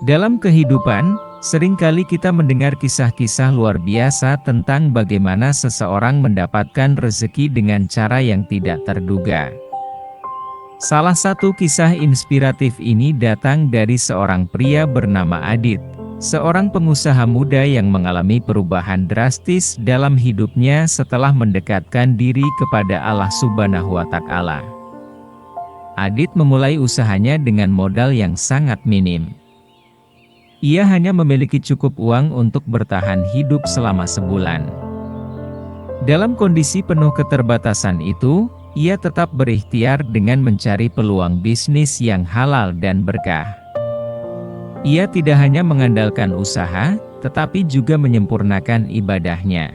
Dalam kehidupan, seringkali kita mendengar kisah-kisah luar biasa tentang bagaimana seseorang mendapatkan rezeki dengan cara yang tidak terduga. Salah satu kisah inspiratif ini datang dari seorang pria bernama Adit, seorang pengusaha muda yang mengalami perubahan drastis dalam hidupnya setelah mendekatkan diri kepada Allah Subhanahu wa Ta'ala. Adit memulai usahanya dengan modal yang sangat minim. Ia hanya memiliki cukup uang untuk bertahan hidup selama sebulan. Dalam kondisi penuh keterbatasan itu, ia tetap berikhtiar dengan mencari peluang bisnis yang halal dan berkah. Ia tidak hanya mengandalkan usaha, tetapi juga menyempurnakan ibadahnya.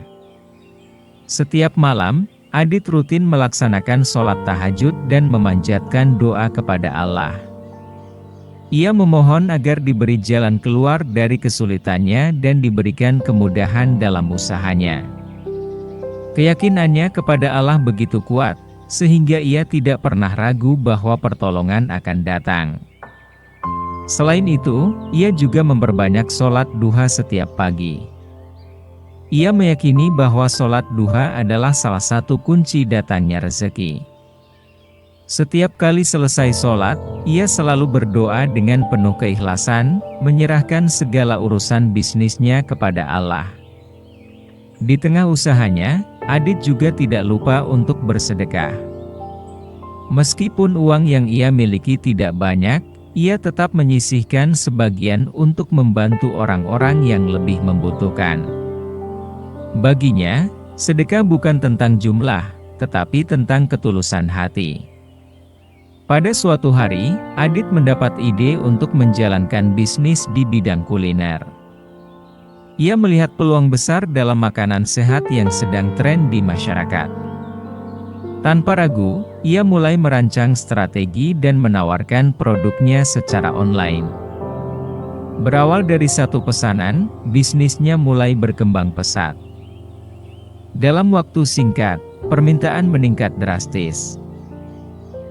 Setiap malam, Adit rutin melaksanakan sholat tahajud dan memanjatkan doa kepada Allah. Ia memohon agar diberi jalan keluar dari kesulitannya dan diberikan kemudahan dalam usahanya. Keyakinannya kepada Allah begitu kuat, sehingga ia tidak pernah ragu bahwa pertolongan akan datang. Selain itu, ia juga memperbanyak sholat duha setiap pagi. Ia meyakini bahwa sholat duha adalah salah satu kunci datangnya rezeki. Setiap kali selesai sholat, ia selalu berdoa dengan penuh keikhlasan, menyerahkan segala urusan bisnisnya kepada Allah. Di tengah usahanya, Adit juga tidak lupa untuk bersedekah. Meskipun uang yang ia miliki tidak banyak, ia tetap menyisihkan sebagian untuk membantu orang-orang yang lebih membutuhkan. Baginya, sedekah bukan tentang jumlah, tetapi tentang ketulusan hati. Pada suatu hari, Adit mendapat ide untuk menjalankan bisnis di bidang kuliner. Ia melihat peluang besar dalam makanan sehat yang sedang tren di masyarakat. Tanpa ragu, ia mulai merancang strategi dan menawarkan produknya secara online. Berawal dari satu pesanan, bisnisnya mulai berkembang pesat. Dalam waktu singkat, permintaan meningkat drastis.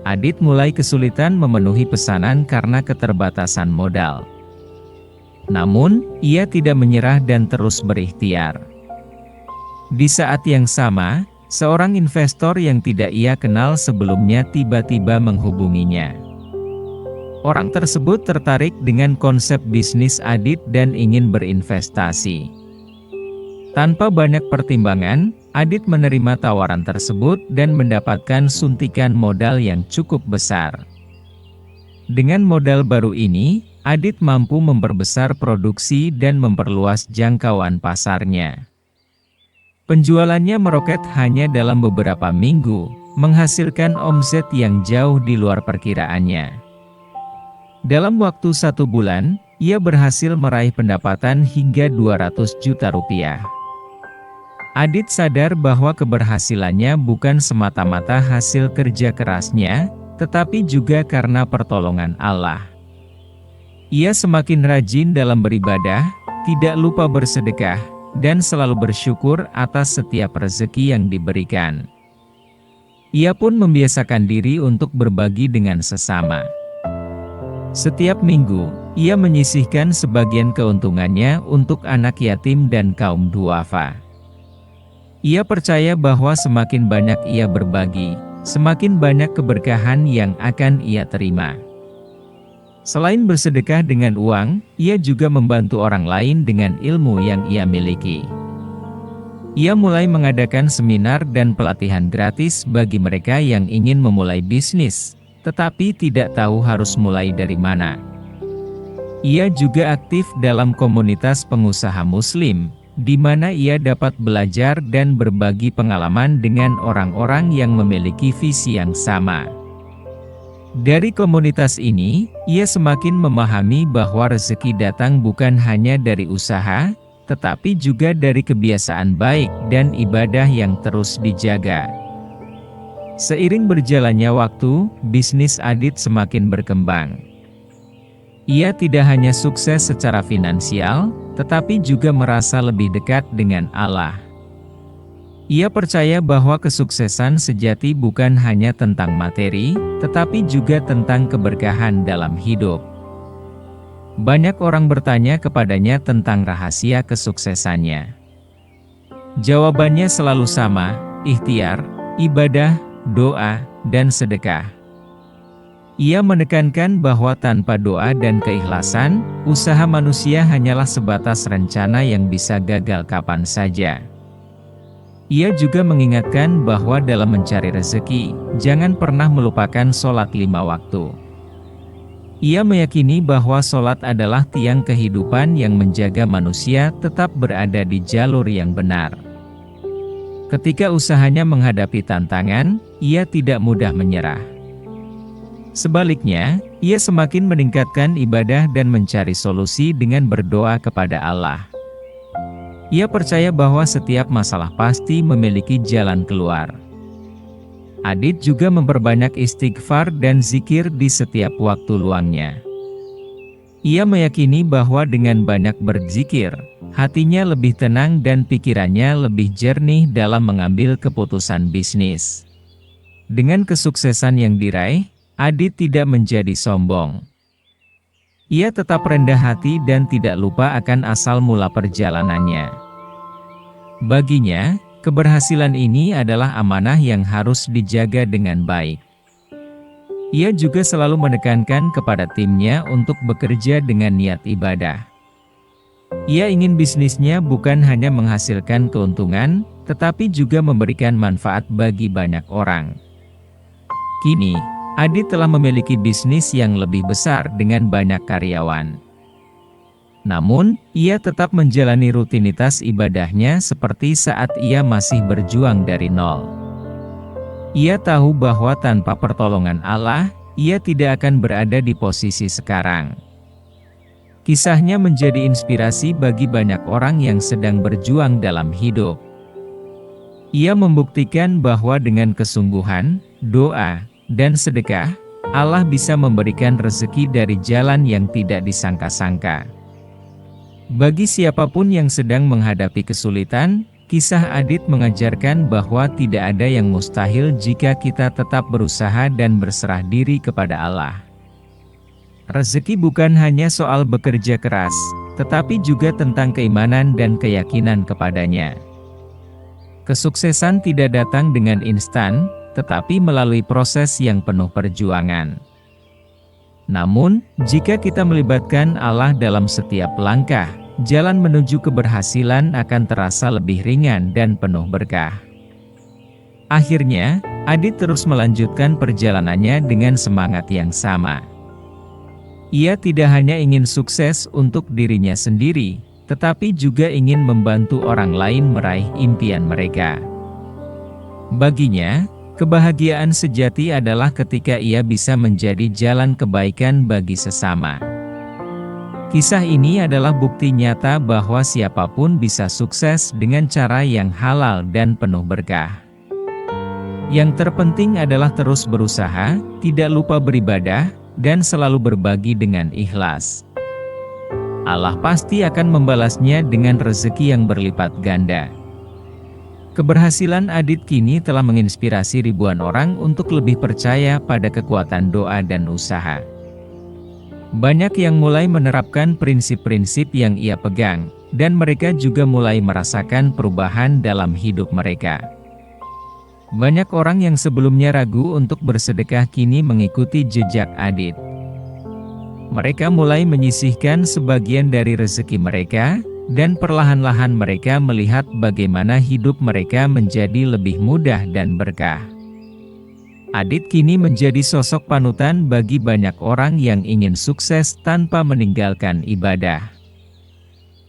Adit mulai kesulitan memenuhi pesanan karena keterbatasan modal. Namun, ia tidak menyerah dan terus berikhtiar. Di saat yang sama, seorang investor yang tidak ia kenal sebelumnya tiba-tiba menghubunginya. Orang tersebut tertarik dengan konsep bisnis Adit dan ingin berinvestasi. Tanpa banyak pertimbangan, Adit menerima tawaran tersebut dan mendapatkan suntikan modal yang cukup besar. Dengan modal baru ini, Adit mampu memperbesar produksi dan memperluas jangkauan pasarnya. Penjualannya meroket hanya dalam beberapa minggu, menghasilkan omset yang jauh di luar perkiraannya. Dalam waktu 1 bulan, ia berhasil meraih pendapatan hingga 200 juta rupiah. Adit sadar bahwa keberhasilannya bukan semata-mata hasil kerja kerasnya, tetapi juga karena pertolongan Allah. Ia semakin rajin dalam beribadah, tidak lupa bersedekah, dan selalu bersyukur atas setiap rezeki yang diberikan. Ia pun membiasakan diri untuk berbagi dengan sesama. Setiap minggu, ia menyisihkan sebagian keuntungannya untuk anak yatim dan kaum duafa. Ia percaya bahwa semakin banyak ia berbagi, semakin banyak keberkahan yang akan ia terima. Selain bersedekah dengan uang, ia juga membantu orang lain dengan ilmu yang ia miliki. Ia mulai mengadakan seminar dan pelatihan gratis bagi mereka yang ingin memulai bisnis, tetapi tidak tahu harus mulai dari mana. Ia juga aktif dalam komunitas pengusaha Muslim, di mana ia dapat belajar dan berbagi pengalaman dengan orang-orang yang memiliki visi yang sama. Dari komunitas ini, ia semakin memahami bahwa rezeki datang bukan hanya dari usaha, tetapi juga dari kebiasaan baik dan ibadah yang terus dijaga. Seiring berjalannya waktu, bisnis Adit semakin berkembang. Ia tidak hanya sukses secara finansial, tetapi juga merasa lebih dekat dengan Allah. Ia percaya bahwa kesuksesan sejati bukan hanya tentang materi, tetapi juga tentang keberkahan dalam hidup. Banyak orang bertanya kepadanya tentang rahasia kesuksesannya. Jawabannya selalu sama, ikhtiar, ibadah, doa, dan sedekah. Ia menekankan bahwa tanpa doa dan keikhlasan, usaha manusia hanyalah sebatas rencana yang bisa gagal kapan saja. Ia juga mengingatkan bahwa dalam mencari rezeki, jangan pernah melupakan sholat 5 waktu. Ia meyakini bahwa sholat adalah tiang kehidupan yang menjaga manusia tetap berada di jalur yang benar. Ketika usahanya menghadapi tantangan, ia tidak mudah menyerah. Sebaliknya, ia semakin meningkatkan ibadah dan mencari solusi dengan berdoa kepada Allah. Ia percaya bahwa setiap masalah pasti memiliki jalan keluar. Adit juga memperbanyak istighfar dan zikir di setiap waktu luangnya. Ia meyakini bahwa dengan banyak berzikir, hatinya lebih tenang dan pikirannya lebih jernih dalam mengambil keputusan bisnis. Dengan kesuksesan yang diraih, Adit tidak menjadi sombong. Ia tetap rendah hati dan tidak lupa akan asal mula perjalanannya. Baginya, keberhasilan ini adalah amanah yang harus dijaga dengan baik. Ia juga selalu menekankan kepada timnya untuk bekerja dengan niat ibadah. Ia ingin bisnisnya bukan hanya menghasilkan keuntungan, tetapi juga memberikan manfaat bagi banyak orang. Kini, Adit telah memiliki bisnis yang lebih besar dengan banyak karyawan. Namun, ia tetap menjalani rutinitas ibadahnya seperti saat ia masih berjuang dari nol. Ia tahu bahwa tanpa pertolongan Allah, ia tidak akan berada di posisi sekarang. Kisahnya menjadi inspirasi bagi banyak orang yang sedang berjuang dalam hidup. Ia membuktikan bahwa dengan kesungguhan, doa, dan sedekah, Allah bisa memberikan rezeki dari jalan yang tidak disangka-sangka. Bagi siapapun yang sedang menghadapi kesulitan, kisah Adit mengajarkan bahwa tidak ada yang mustahil jika kita tetap berusaha dan berserah diri kepada Allah. Rezeki bukan hanya soal bekerja keras, tetapi juga tentang keimanan dan keyakinan kepadanya. Kesuksesan tidak datang dengan instan, tetapi melalui proses yang penuh perjuangan. Namun, jika kita melibatkan Allah dalam setiap langkah, jalan menuju keberhasilan akan terasa lebih ringan dan penuh berkah. Akhirnya, Adit terus melanjutkan perjalanannya dengan semangat yang sama. Ia tidak hanya ingin sukses untuk dirinya sendiri, tetapi juga ingin membantu orang lain meraih impian mereka. Baginya, kebahagiaan sejati adalah ketika ia bisa menjadi jalan kebaikan bagi sesama. Kisah ini adalah bukti nyata bahwa siapapun bisa sukses dengan cara yang halal dan penuh berkah. Yang terpenting adalah terus berusaha, tidak lupa beribadah, dan selalu berbagi dengan ikhlas. Allah pasti akan membalasnya dengan rezeki yang berlipat ganda. Keberhasilan Adit kini telah menginspirasi ribuan orang untuk lebih percaya pada kekuatan doa dan usaha. Banyak yang mulai menerapkan prinsip-prinsip yang ia pegang, dan mereka juga mulai merasakan perubahan dalam hidup mereka. Banyak orang yang sebelumnya ragu untuk bersedekah kini mengikuti jejak Adit. Mereka mulai menyisihkan sebagian dari rezeki mereka, dan perlahan-lahan mereka melihat bagaimana hidup mereka menjadi lebih mudah dan berkah. Adit kini menjadi sosok panutan bagi banyak orang yang ingin sukses tanpa meninggalkan ibadah.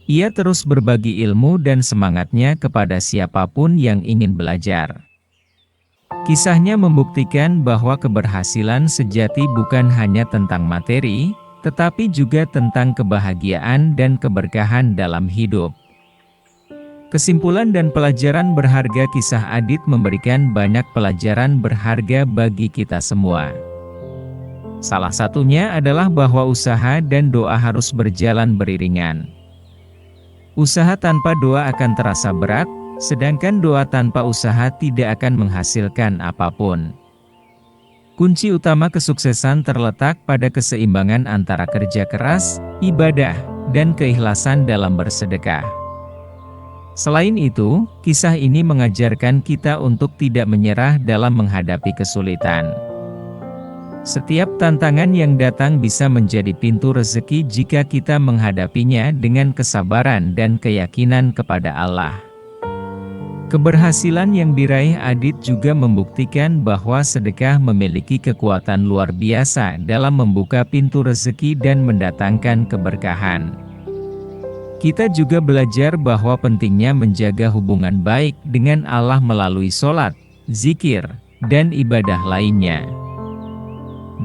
Ia terus berbagi ilmu dan semangatnya kepada siapapun yang ingin belajar. Kisahnya membuktikan bahwa keberhasilan sejati bukan hanya tentang materi, tetapi juga tentang kebahagiaan dan keberkahan dalam hidup. Kesimpulan dan pelajaran berharga kisah Adit memberikan banyak pelajaran berharga bagi kita semua. Salah satunya adalah bahwa usaha dan doa harus berjalan beriringan. Usaha tanpa doa akan terasa berat, sedangkan doa tanpa usaha tidak akan menghasilkan apapun. Kunci utama kesuksesan terletak pada keseimbangan antara kerja keras, ibadah, dan keikhlasan dalam bersedekah. Selain itu, kisah ini mengajarkan kita untuk tidak menyerah dalam menghadapi kesulitan. Setiap tantangan yang datang bisa menjadi pintu rezeki jika kita menghadapinya dengan kesabaran dan keyakinan kepada Allah. Keberhasilan yang diraih Adit juga membuktikan bahwa sedekah memiliki kekuatan luar biasa dalam membuka pintu rezeki dan mendatangkan keberkahan. Kita juga belajar bahwa pentingnya menjaga hubungan baik dengan Allah melalui sholat, zikir, dan ibadah lainnya.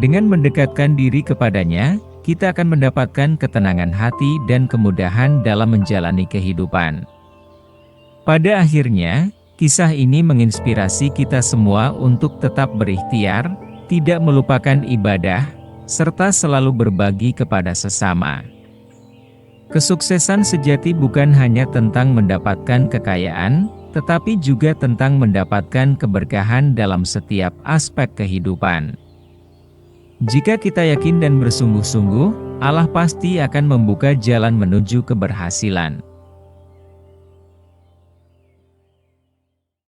Dengan mendekatkan diri kepadanya, kita akan mendapatkan ketenangan hati dan kemudahan dalam menjalani kehidupan. Pada akhirnya, kisah ini menginspirasi kita semua untuk tetap berikhtiar, tidak melupakan ibadah, serta selalu berbagi kepada sesama. Kesuksesan sejati bukan hanya tentang mendapatkan kekayaan, tetapi juga tentang mendapatkan keberkahan dalam setiap aspek kehidupan. Jika kita yakin dan bersungguh-sungguh, Allah pasti akan membuka jalan menuju keberhasilan.